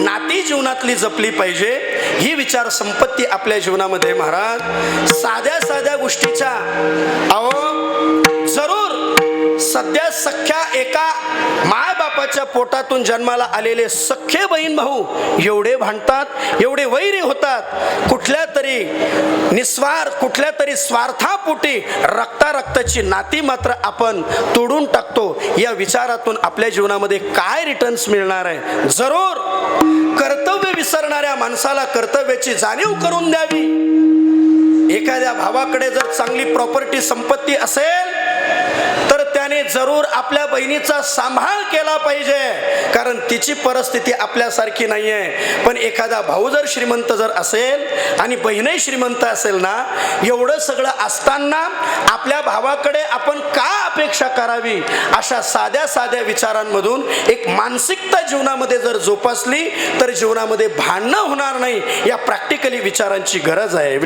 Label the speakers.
Speaker 1: नाती जीवनातली जपली पाहिजे। ही विचार संपत्ती आपल्या जीवनामध्ये महाराज साध्या साध्या गोष्टीच्या जरूर सध्या सख्या एका माय बापाच्या पोटातून जन्माला आलेले सख्खे बहीण भाऊ एवढे भांडतात, एवढे वैरी होतात, कुठल्या तरी स्वार्थापोटी रक्ताची नाती मात्र आपण तोडून टाकतो। या विचारातून आपल्या जीवनामध्ये काय रिटर्न्स मिळणार आहे? जरूर कर्तव्य विसरणाऱ्या माणसाला कर्तव्याची जाणीव करून द्यावी। एखाद्या भावाकडे जर चांगली प्रॉपर्टी संपत्ती असेल तर त्याने जरूर आपल्या बहिणीचा सांभाळ केला पाहिजे, कारण तिची परिस्थिती आपल्यासारखी नाहीये। पण एखादा भाऊ जर श्रीमंत जर असेल आणि बहीणही श्रीमंत असेल ना, एवढं सगळं असताना आपल्या भावाकडे आपण का अपेक्षा करावी? अशा साध्या साध्या विचारांमधून एक मानसिकता जीवनामध्ये जर जोपासली तर जीवनामध्ये भांडणं होणार नाही। या प्रॅक्टिकली विचारांची गरज आहे।